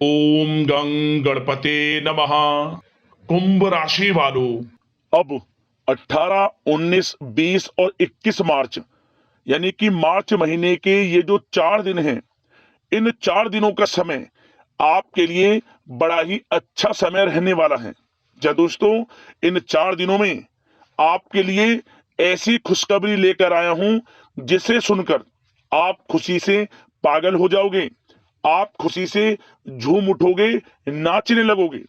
ओम गं गणपते नमः। कुंभ राशि वालों, अब 18, 19, 20 और 21 मार्च यानी कि मार्च महीने के ये जो 4 दिन हैं, इन 4 दिनों का समय आपके लिए बड़ा ही अच्छा समय रहने वाला है। जी दोस्तों, इन 4 दिनों में आपके लिए ऐसी खुशखबरी लेकर आया हूं जिसे सुनकर आप खुशी से पागल हो जाओगे, आप खुशी से झूम उठोगे, नाचने लगोगे।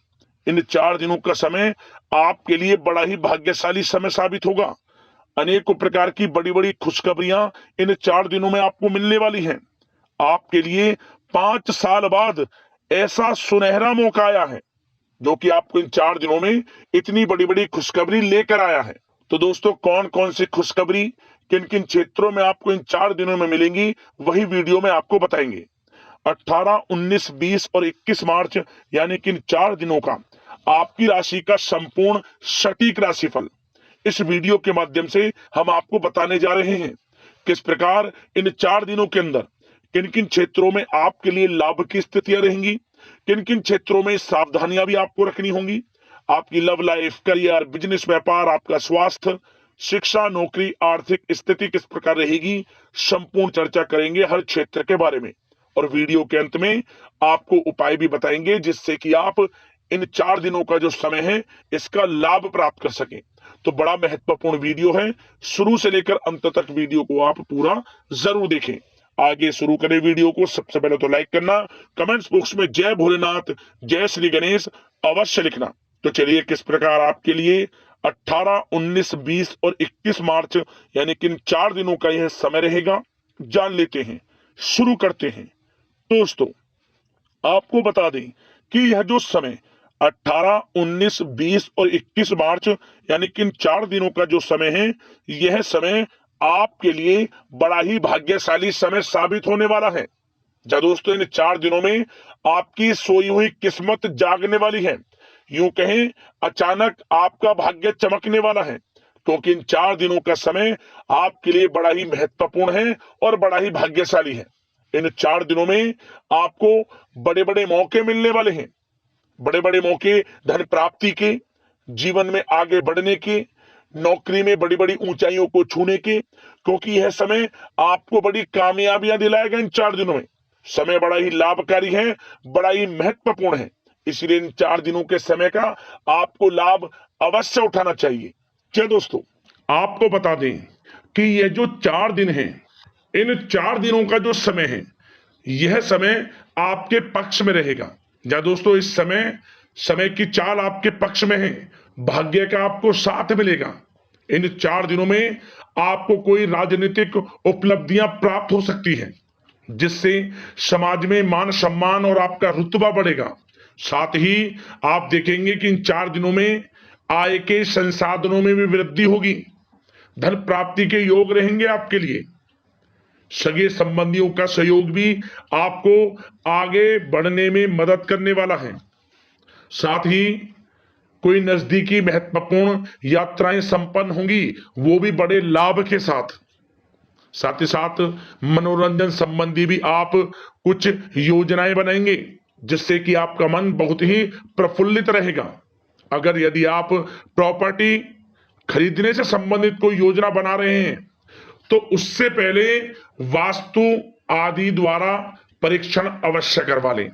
इन 4 दिनों का समय आपके लिए बड़ा ही भाग्यशाली समय साबित होगा। अनेकों प्रकार की बड़ी बड़ी खुशखबरियां इन 4 दिनों में आपको मिलने वाली हैं। आपके लिए 5 साल बाद ऐसा सुनहरा मौका आया है जो कि आपको इन 4 दिनों में इतनी बड़ी बड़ी खुशखबरी लेकर आया है। तो दोस्तों, कौन कौन सी खुशखबरी किन किन क्षेत्रों में आपको इन 4 दिनों में मिलेंगी, वही वीडियो में आपको बताएंगे। 18, 19, 20 और 21 मार्च यानी कि इन 4 दिनों का आपकी राशि का संपूर्ण सटीक राशिफल इस वीडियो के माध्यम से हम आपको बताने जा रहे हैं। किस प्रकार इन 4 दिनों के अंदर किन किन क्षेत्रों में आपके लिए लाभ की स्थितियां रहेंगी, किन किन क्षेत्रों में सावधानियां भी आपको रखनी होंगी। आपकी लव लाइफ, करियर, बिजनेस, व्यापार, आपका स्वास्थ्य, शिक्षा, नौकरी, आर्थिक स्थिति किस प्रकार रहेगी, संपूर्ण चर्चा करेंगे हर क्षेत्र के बारे में। और वीडियो के अंत में आपको उपाय भी बताएंगे जिससे कि आप इन 4 दिनों का जो समय है इसका लाभ प्राप्त कर सकें। तो बड़ा महत्वपूर्ण वीडियो है, शुरू से लेकर अंत तक वीडियो को आप पूरा जरूर देखें। आगे शुरू करें वीडियो को। सबसे पहले तो लाइक करना, कमेंट्स बॉक्स में जय भोलेनाथ, जय श्री गणेश अवश्य लिखना। तो चलिए, किस प्रकार आपके लिए 18, 19, 20 और 21 मार्च यानी कि इन 4 दिनों का यह समय रहेगा, जान लेते हैं, शुरू करते हैं। दोस्तों, आपको बता दें कि यह जो समय 18, 19, 20 और 21 मार्च यानी कि इन 4 दिनों का जो समय है, यह समय आपके लिए बड़ा ही भाग्यशाली समय साबित होने वाला है। जा दोस्तों, इन 4 दिनों में आपकी सोई हुई किस्मत जागने वाली है। यूं कहें, अचानक आपका भाग्य चमकने वाला है, क्योंकि इन 4 दिनों का समय आपके लिए बड़ा ही महत्वपूर्ण है और बड़ा ही भाग्यशाली है। इन 4 दिनों में आपको बड़े बड़े मौके मिलने वाले हैं, बड़े बड़े मौके धन प्राप्ति के, जीवन में आगे बढ़ने के, नौकरी में बड़ी बड़ी ऊंचाइयों को छूने के, क्योंकि यह समय आपको बड़ी कामयाबियां दिलाएगा। इन 4 दिनों में समय बड़ा ही लाभकारी है, बड़ा ही महत्वपूर्ण है, इसलिए इन 4 दिनों के समय का आपको लाभ अवश्य उठाना चाहिए। क्या दोस्तों, आपको बता दें कि यह जो 4 दिन हैं, इन 4 दिनों का जो समय है, यह समय आपके पक्ष में रहेगा। या दोस्तों, इस समय समय की चाल आपके पक्ष में है, भाग्य का आपको साथ मिलेगा। इन 4 दिनों में आपको कोई राजनीतिक उपलब्धियां प्राप्त हो सकती हैं जिससे समाज में मान सम्मान और आपका रुतबा बढ़ेगा। साथ ही आप देखेंगे कि इन 4 दिनों में आय के संसाधनों में भी वृद्धि होगी, धन प्राप्ति के योग रहेंगे आपके लिए। सगे संबंधियों का सहयोग भी आपको आगे बढ़ने में मदद करने वाला है। साथ ही कोई नजदीकी महत्वपूर्ण यात्राएं संपन्न होंगी, वो भी बड़े लाभ के साथ। साथ ही साथ मनोरंजन संबंधी भी आप कुछ योजनाएं बनाएंगे जिससे कि आपका मन बहुत ही प्रफुल्लित रहेगा। अगर यदि आप प्रॉपर्टी खरीदने से संबंधित कोई योजना बना रहे हैं तो उससे पहले वास्तु आदि द्वारा परीक्षण अवश्य करवा लें।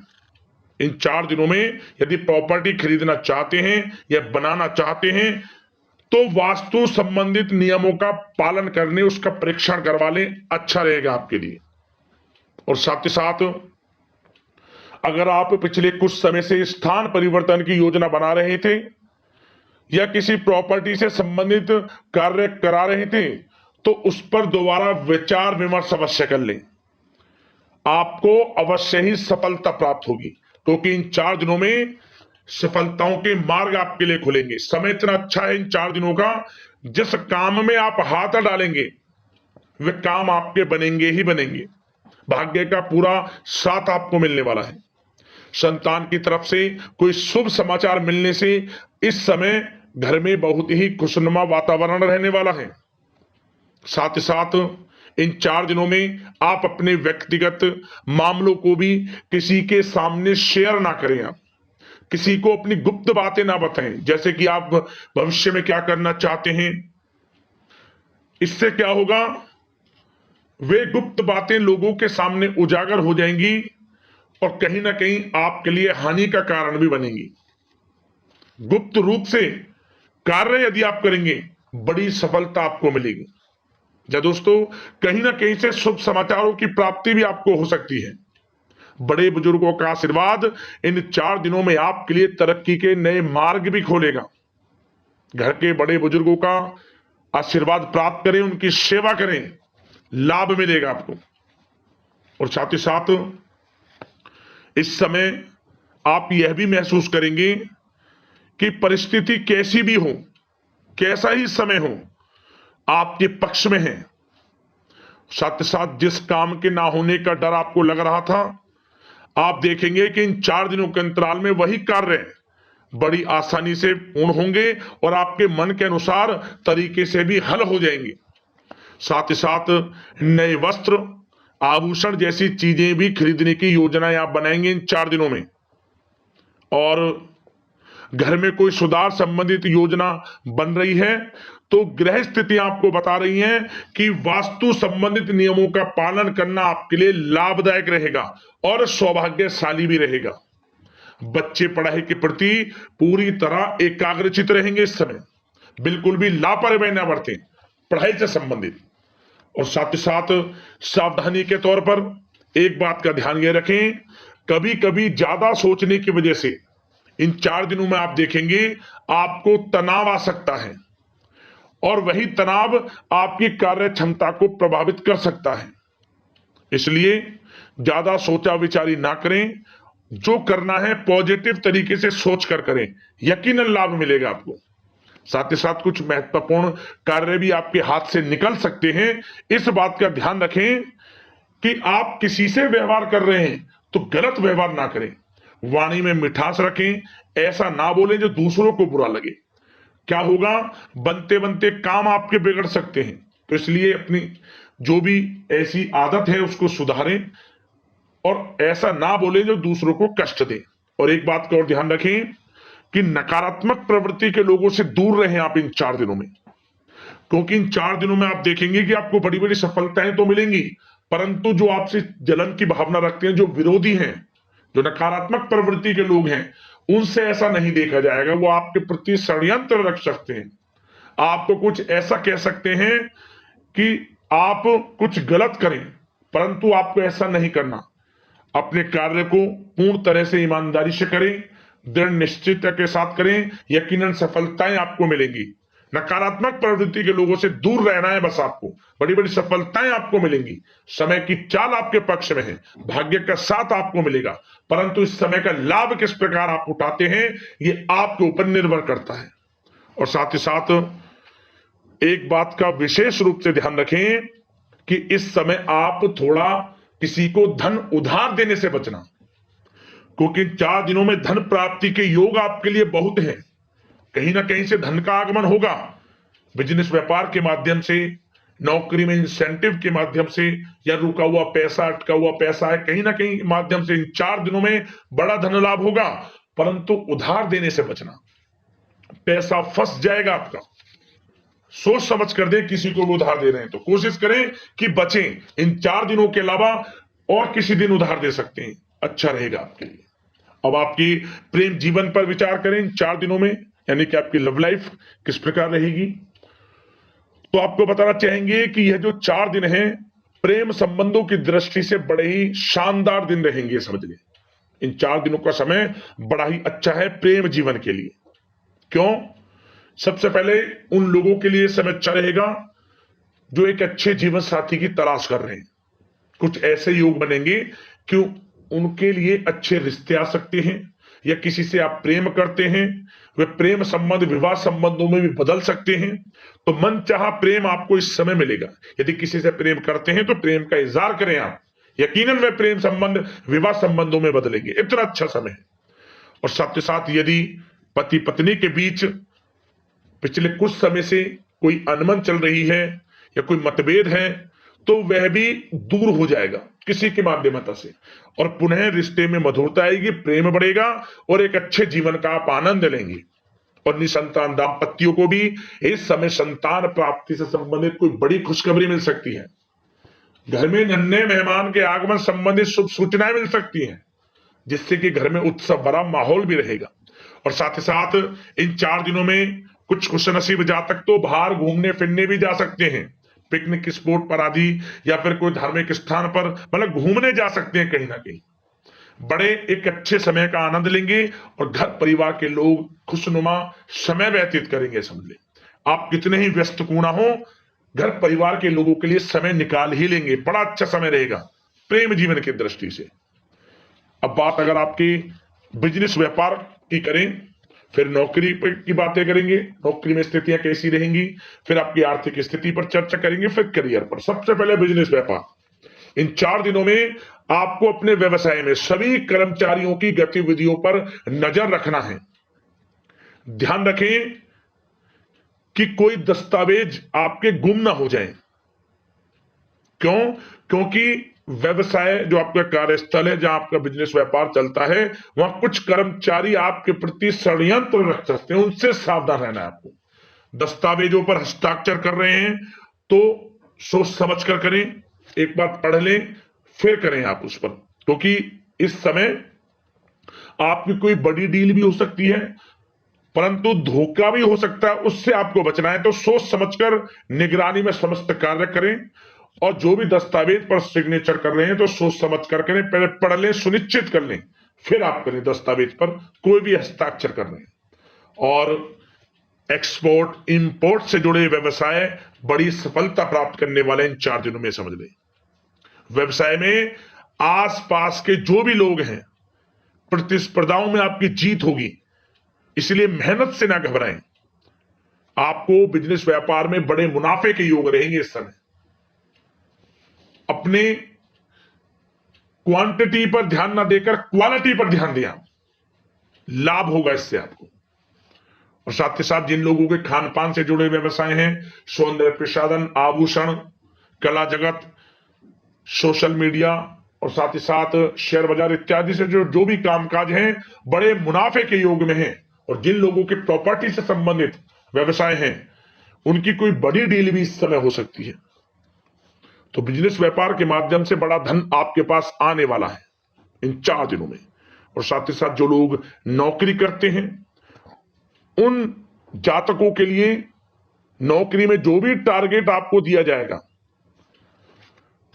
इन 4 दिनों में यदि प्रॉपर्टी खरीदना चाहते हैं या बनाना चाहते हैं तो वास्तु संबंधित नियमों का पालन करने उसका परीक्षण करवा लें, अच्छा रहेगा आपके लिए। और साथ ही साथ अगर आप पिछले कुछ समय से स्थान परिवर्तन की योजना बना रहे थे या किसी प्रॉपर्टी से संबंधित कार्य करा रहे थे तो उस पर दोबारा विचार विमर्श अवश्य कर लें, आपको अवश्य ही सफलता प्राप्त होगी, क्योंकि इन 4 दिनों में सफलताओं के मार्ग आपके लिए खुलेंगे। समय इतना अच्छा है इन 4 दिनों का, जिस काम में आप हाथ डालेंगे वे काम आपके बनेंगे ही बनेंगे। भाग्य का पूरा साथ आपको मिलने वाला है। संतान की तरफ से कोई शुभ समाचार मिलने से इस समय घर में बहुत ही खुशनुमा वातावरण रहने वाला है। साथ ही साथ इन 4 दिनों में आप अपने व्यक्तिगत मामलों को भी किसी के सामने शेयर ना करें। आप किसी को अपनी गुप्त बातें ना बताएं, जैसे कि आप भविष्य में क्या करना चाहते हैं। इससे क्या होगा, वे गुप्त बातें लोगों के सामने उजागर हो जाएंगी और कहीं ना कहीं आपके लिए हानि का कारण भी बनेंगी। गुप्त रूप से कार्य यदि आप करेंगे, बड़ी सफलता आपको मिलेगी। या दोस्तों, कहीं ना कहीं से शुभ समाचारों की प्राप्ति भी आपको हो सकती है। बड़े बुजुर्गों का आशीर्वाद इन 4 दिनों में आपके लिए तरक्की के नए मार्ग भी खोलेगा। घर के बड़े बुजुर्गों का आशीर्वाद प्राप्त करें, उनकी सेवा करें, लाभ मिलेगा आपको। और साथ ही साथ इस समय आप यह भी महसूस करेंगे कि परिस्थिति कैसी भी हो, कैसा ही समय हो, आपके पक्ष में है। साथ ही साथ जिस काम के ना होने का डर आपको लग रहा था, आप देखेंगे कि इन 4 दिनों के अंतराल में वही कार्य बड़ी आसानी से पूर्ण होंगे और आपके मन के अनुसार तरीके से भी हल हो जाएंगे। साथ ही साथ नए वस्त्र, आभूषण जैसी चीजें भी खरीदने की योजनाएं आप बनाएंगे इन 4 दिनों में। और घर में कोई सुधार संबंधित योजना बन रही है तो ग्रह स्थिति आपको बता रही है कि वास्तु संबंधित नियमों का पालन करना आपके लिए लाभदायक रहेगा और सौभाग्यशाली भी रहेगा। बच्चे पढ़ाई के प्रति पूरी तरह एकाग्रचित रहेंगे इस समय, बिल्कुल भी लापरवाही ना बरतें पढ़ाई से संबंधित। और साथ ही साथ सावधानी के तौर पर एक बात का ध्यान ये रखें, कभी कभी ज्यादा सोचने की वजह से इन 4 दिनों में आप देखेंगे आपको तनाव आ सकता है और वही तनाव आपकी कार्य क्षमता को प्रभावित कर सकता है। इसलिए ज्यादा सोचा विचारी ना करें, जो करना है पॉजिटिव तरीके से सोच कर करें, यकीनन लाभ मिलेगा आपको। साथ ही साथ कुछ महत्वपूर्ण कार्य भी आपके हाथ से निकल सकते हैं। इस बात का ध्यान रखें कि आप किसी से व्यवहार कर रहे हैं तो गलत व्यवहार ना करें, वाणी में मिठास रखें, ऐसा ना बोलें जो दूसरों को बुरा लगे। क्या होगा, बनते बनते काम आपके बिगड़ सकते हैं। तो इसलिए अपनी जो भी ऐसी आदत है उसको सुधारें और ऐसा ना बोलें जो दूसरों को कष्ट दे। और एक बात का और ध्यान रखें कि नकारात्मक प्रवृत्ति के लोगों से दूर रहें आप इन 4 दिनों में, क्योंकि इन 4 दिनों में आप देखेंगे कि आपको बड़ी बड़ी सफलताएं तो मिलेंगी, परंतु जो आपसे जलन की भावना रखते हैं, जो विरोधी हैं, जो नकारात्मक प्रवृत्ति के लोग हैं, उनसे ऐसा नहीं देखा जाएगा। वो आपके प्रति षड्यंत्र रख सकते हैं, आपको कुछ ऐसा कह सकते हैं कि आप कुछ गलत करें, परंतु आपको ऐसा नहीं करना। अपने कार्य को पूर्ण तरह से ईमानदारी से करें, दृढ़ निश्चितता के साथ करें, यकीनन सफलताएं आपको मिलेंगी। नकारात्मक प्रवृत्ति के लोगों से दूर रहना है बस, आपको बड़ी बड़ी सफलताएं आपको मिलेंगी। समय की चाल आपके पक्ष में है, भाग्य का साथ आपको मिलेगा, परंतु इस समय का लाभ किस प्रकार आप उठाते हैं ये आपके ऊपर निर्भर करता है। और साथ ही साथ एक बात का विशेष रूप से ध्यान रखें कि इस समय आप थोड़ा किसी को धन उधार देने से बचना, क्योंकि 4 दिनों में धन प्राप्ति के योग आपके लिए बहुत हैं। कहीं ना कहीं से धन का आगमन होगा, बिजनेस व्यापार के माध्यम से, नौकरी में इंसेंटिव के माध्यम से, या रुका हुआ पैसा, अटका हुआ पैसा है, कहीं ना कहीं माध्यम से इन 4 दिनों में बड़ा धन लाभ होगा। परंतु उधार देने से बचना, पैसा फंस जाएगा आपका। सोच समझ कर दें, किसी को भी उधार दे रहे हैं तो कोशिश करें कि बचें। इन 4 दिनों के अलावा और किसी दिन उधार दे सकते हैं, अच्छा रहेगा आपके लिए। अब आपकी प्रेम जीवन पर विचार करें इन 4 दिनों में, यानी कि आपकी लव लाइफ किस प्रकार रहेगी। तो आपको बताना चाहेंगे कि यह जो 4 दिन हैं प्रेम संबंधों की दृष्टि से बड़े ही शानदार दिन रहेंगे, समझिए। इन 4 दिनों का समय बड़ा ही अच्छा है प्रेम जीवन के लिए। क्यों? सबसे पहले उन लोगों के लिए समय अच्छा रहेगा जो एक अच्छे जीवन साथी की तलाश कर रहे हैं। कुछ ऐसे योग बनेंगे कि उनके लिए अच्छे रिश्ते आ सकते हैं, या किसी से आप प्रेम करते हैं, वे प्रेम संबंध विवाह संबंधों में भी बदल सकते हैं। तो मन चाहा प्रेम आपको इस समय मिलेगा। यदि किसी से प्रेम करते हैं तो प्रेम का इजहार करें आप, यकीनन वे प्रेम संबंध विवाह संबंधों में बदलेंगे। इतना अच्छा समय है। और साथ ही साथ यदि पति पत्नी के बीच पिछले कुछ समय से कोई अनबन चल रही है या कोई मतभेद है, तो वह भी दूर हो जाएगा किसी के माध्यमता से, और पुनः रिश्ते में मधुरता आएगी, प्रेम बढ़ेगा और एक अच्छे जीवन का आप आनंद लेंगे। और निसंतान दाम्पत्यों को भी इस समय संतान प्राप्ति से संबंधित कोई बड़ी खुशखबरी मिल सकती है। घर में नन्हे मेहमान के आगमन संबंधित शुभ सूचनाएं मिल सकती हैं, जिससे कि घर में उत्सव भरा माहौल भी रहेगा। और साथ ही साथ इन 4 दिनों में कुछ खुशनसीब जातक तो बाहर घूमने फिरने भी जा सकते हैं, पिकनिक स्पॉट पर आदि, या फिर कोई धार्मिक स्थान पर मतलब घूमने जा सकते हैं कहीं ना कहीं। बड़े एक अच्छे समय का आनंद लेंगे और घर परिवार के लोग खुशनुमा समय व्यतीत करेंगे। समझ ले, आप कितने ही व्यस्त क्यों ना हो, घर परिवार के लोगों के लिए समय निकाल ही लेंगे। बड़ा अच्छा समय रहेगा प्रेम जीवन की दृष्टि से। अब बात अगर आपकी बिजनेस व्यापार की करें, फिर नौकरी की बातें करेंगे, नौकरी में स्थितियां कैसी रहेंगी, फिर आपकी आर्थिक स्थिति पर चर्चा करेंगे, फिर करियर पर। सबसे पहले बिजनेस व्यापार। इन 4 दिनों में आपको अपने व्यवसाय में सभी कर्मचारियों की गतिविधियों पर नजर रखना है। ध्यान रखें कि कोई दस्तावेज आपके गुम ना हो जाएं। क्यों? क्योंकि व्यवसाय जो आपका कार्यस्थल है, जहां आपका बिजनेस व्यापार चलता है, वहां कुछ कर्मचारी आपके प्रति षड्यंत्र रख सकते हैं, उनसे सावधान रहना है आपको। दस्तावेजों पर हस्ताक्षर कर रहे हैं तो सोच समझ कर करें, एक बार पढ़ लें फिर करें आप उस पर, क्योंकि इस समय आपकी कोई बड़ी डील भी हो सकती है, परंतु धोखा भी हो सकता है, उससे आपको बचना है। तो सोच समझकर निगरानी में समस्त कार्य करें, और जो भी दस्तावेज पर सिग्नेचर कर रहे हैं तो सोच समझ कर करें, पहले पढ़ लें, सुनिश्चित कर लें, फिर आप करें दस्तावेज पर कोई भी हस्ताक्षर कर रहे हैं। और एक्सपोर्ट इंपोर्ट से जुड़े व्यवसाय बड़ी सफलता प्राप्त करने वाले इन 4 दिनों में। समझ लें, व्यवसाय में आसपास के जो भी लोग हैं, प्रतिस्पर्धाओं में आपकी जीत होगी, इसलिए मेहनत से ना घबराएं। आपको बिजनेस व्यापार में बड़े मुनाफे के योग रहेंगे इस समय। अपने क्वांटिटी पर ध्यान ना देकर क्वालिटी पर ध्यान दिया, लाभ होगा इससे आपको। और साथ ही साथ जिन लोगों के खान पान से जुड़े व्यवसाय हैं, सौंदर्य प्रसाधन, आभूषण, कला जगत, सोशल मीडिया और साथ ही साथ शेयर बाजार इत्यादि से जो भी कामकाज हैं, बड़े मुनाफे के योग में हैं। और जिन लोगों के प्रॉपर्टी से संबंधित व्यवसाय हैं, उनकी कोई बड़ी डील भी इस समय हो सकती है। तो बिजनेस व्यापार के माध्यम से बड़ा धन आपके पास आने वाला है इन 4 दिनों में। और साथ ही साथ जो लोग नौकरी करते हैं, उन जातकों के लिए नौकरी में जो भी टारगेट आपको दिया जाएगा,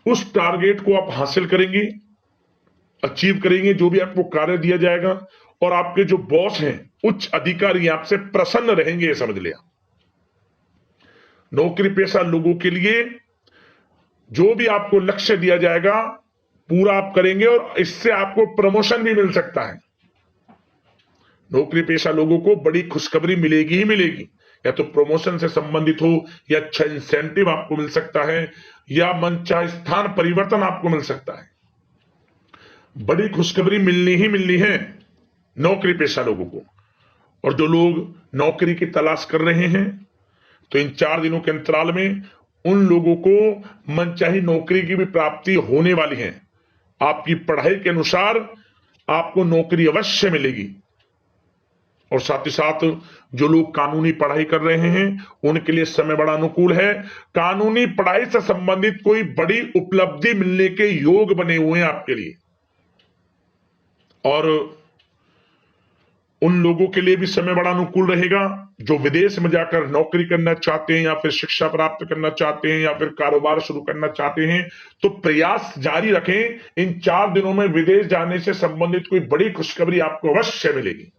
उस टारगेट को आप हासिल करेंगे, अचीव करेंगे, जो भी आपको कार्य दिया जाएगा। और आपके जो बॉस हैं, उच्च अधिकारी, आपसे प्रसन्न रहेंगे, ये समझ लिया। नौकरी पेशा लोगों के लिए जो भी आपको लक्ष्य दिया जाएगा, पूरा आप करेंगे और इससे आपको प्रमोशन भी मिल सकता है। नौकरी पेशा लोगों को बड़ी खुशखबरी मिलेगी ही मिलेगी, या तो प्रमोशन से संबंधित हो, या अच्छा इंसेंटिव आपको मिल सकता है, या मनचाहे स्थान परिवर्तन आपको मिल सकता है। बड़ी खुशखबरी मिलनी ही मिलनी है नौकरी पेशा लोगों को। और जो लोग नौकरी की तलाश कर रहे हैं, तो इन 4 दिनों के अंतराल में उन लोगों को मनचाही नौकरी की भी प्राप्ति होने वाली है। आपकी पढ़ाई के अनुसार आपको नौकरी अवश्य मिलेगी। और साथ ही साथ जो लोग कानूनी पढ़ाई कर रहे हैं, उनके लिए समय बड़ा अनुकूल है। कानूनी पढ़ाई से संबंधित कोई बड़ी उपलब्धि मिलने के योग बने हुए हैं आपके लिए। और उन लोगों के लिए भी समय बड़ा अनुकूल रहेगा जो विदेश में जाकर नौकरी करना चाहते हैं, या फिर शिक्षा प्राप्त करना चाहते हैं, या फिर कारोबार शुरू करना चाहते हैं। तो प्रयास जारी रखें। इन 4 दिनों में विदेश जाने से संबंधित कोई बड़ी खुशखबरी आपको अवश्य मिलेगी।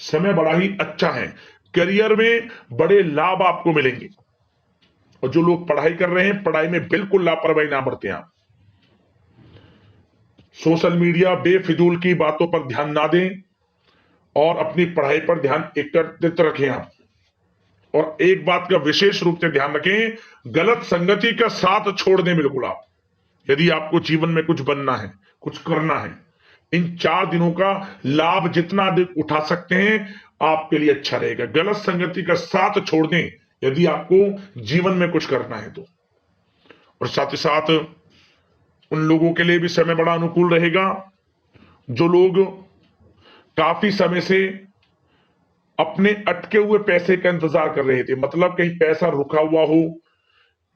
समय बड़ा ही अच्छा है, करियर में बड़े लाभ आपको मिलेंगे। और जो लोग पढ़ाई कर रहे हैं, पढ़ाई में बिल्कुल लापरवाही ना बरतें आप। सोशल मीडिया बेफिजूल की बातों पर ध्यान ना दें और अपनी पढ़ाई पर ध्यान एकत्रित रखें आप। और एक बात का विशेष रूप से ध्यान रखें, गलत संगति का साथ छोड़ दें बिल्कुल आप, यदि आपको जीवन में कुछ बनना है, कुछ करना है। इन 4 दिनों का लाभ जितना अधिक उठा सकते हैं, आपके लिए अच्छा रहेगा। गलत संगति का साथ छोड़ दें यदि आपको जीवन में कुछ करना है तो। और साथ ही साथ उन लोगों के लिए भी समय बड़ा अनुकूल रहेगा जो लोग काफी समय से अपने अटके हुए पैसे का इंतजार कर रहे थे, मतलब कहीं पैसा रुका हुआ हो,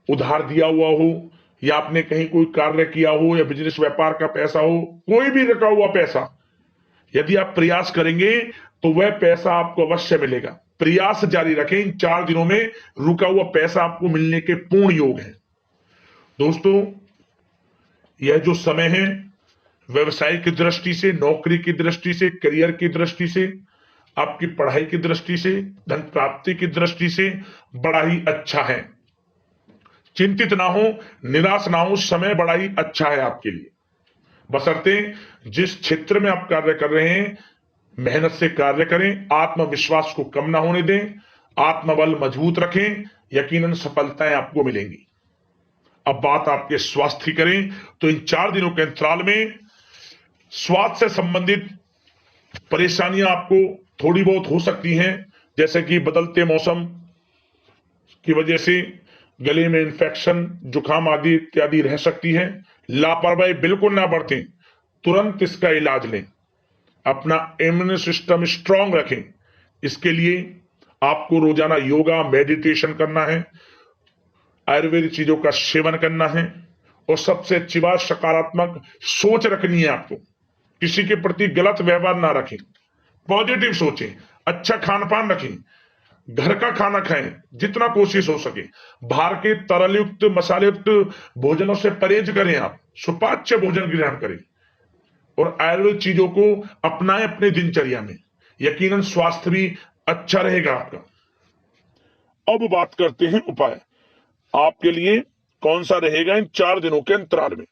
उधार दिया हुआ हो, या आपने कहीं कोई कार्य किया हो, या बिजनेस व्यापार का पैसा हो, कोई भी रुका हुआ पैसा, यदि आप प्रयास करेंगे तो वह पैसा आपको अवश्य मिलेगा। प्रयास जारी रखें, इन 4 दिनों में रुका हुआ पैसा आपको मिलने के पूर्ण योग है। दोस्तों, यह जो समय है व्यवसाय की दृष्टि से, नौकरी की दृष्टि से, करियर की दृष्टि से, आपकी पढ़ाई की दृष्टि से, धन प्राप्ति की दृष्टि से बड़ा ही अच्छा है। चिंतित ना हो, निराश ना हो, समय बड़ा ही अच्छा है आपके लिए। बशर्ते जिस क्षेत्र में आप कार्य कर रहे हैं मेहनत से कार्य करें, आत्मविश्वास को कम ना होने दें, आत्मबल मजबूत रखें, यकीनन सफलताएं आपको मिलेंगी। अब बात आपके स्वास्थ्य की करें तो इन 4 दिनों के अंतराल में स्वास्थ्य से संबंधित परेशानियां आपको थोड़ी बहुत हो सकती हैं, जैसे कि बदलते मौसम की वजह से गले में इंफेक्शन, जुकाम आदि इत्यादि रह सकती है। लापरवाही बिल्कुल ना बरतें, तुरंत इसका इलाज लें, अपना इम्यून सिस्टम स्ट्रांग रखें। इसके लिए आपको रोजाना योगा, मेडिटेशन करना है, आयुर्वेदिक चीजों का सेवन करना है, और सबसे अच्छी बात सकारात्मक सोच रखनी है आपको। किसी के प्रति गलत व्यवहार ना रखें, पॉजिटिव सोचें, अच्छा खान पान रखें, घर का खाना खाएं जितना कोशिश हो सके, बाहर के तरल युक्त मसाले युक्त भोजनों से परहेज करें, आप सुपाच्य भोजन ग्रहण करें और आयुर्वेद चीजों को अपनाएं अपने दिनचर्या में, यकीनन स्वास्थ्य भी अच्छा रहेगा आपका। अब बात करते हैं उपाय आपके लिए कौन सा रहेगा इन 4 दिनों के अंतराल में।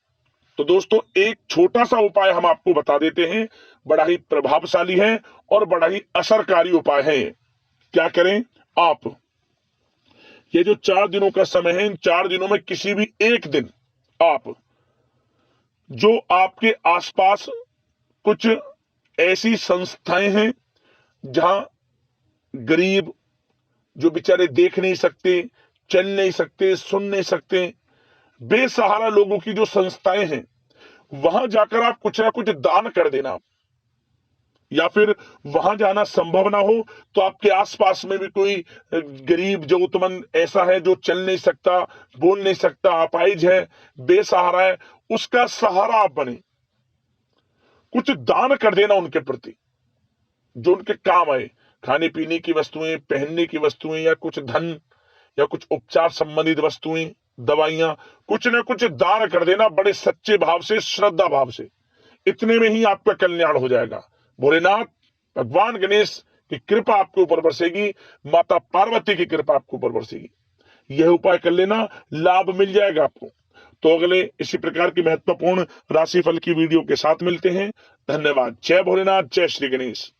तो दोस्तों, एक छोटा सा उपाय हम आपको बता देते हैं, बड़ा ही प्रभावशाली है और बड़ा ही असरकारी उपाय है। क्या करें आप, ये जो 4 दिनों का समय है, इन 4 दिनों में किसी भी एक दिन आप जो आपके आसपास कुछ ऐसी संस्थाएं हैं जहां गरीब जो बेचारे देख नहीं सकते, चल नहीं सकते, सुन नहीं सकते, बेसहारा लोगों की जो संस्थाएं हैं, वहां जाकर आप कुछ ना कुछ दान कर देना। या फिर वहां जाना संभव ना हो तो आपके आसपास में भी कोई गरीब जरूरतमंद ऐसा है जो चल नहीं सकता, बोल नहीं सकता, अपाहिज है, बेसहारा है, उसका सहारा आप बने, कुछ दान कर देना उनके प्रति जो उनके काम आए। खाने पीने की वस्तुएं, पहनने की वस्तुएं, या कुछ धन, या कुछ उपचार संबंधित वस्तुएं, दवाइयां, कुछ ना कुछ दान कर देना बड़े सच्चे भाव से, श्रद्धा भाव से। इतने में ही आपका कल्याण हो जाएगा। भोलेनाथ भगवान गणेश की कृपा आपके ऊपर बरसेगी, माता पार्वती की कृपा आपके ऊपर बरसेगी। यह उपाय कर लेना, लाभ मिल जाएगा आपको। तो अगले इसी प्रकार की महत्वपूर्ण राशिफल की वीडियो के साथ मिलते हैं। धन्यवाद। जय भोलेनाथ, जय श्री गणेश।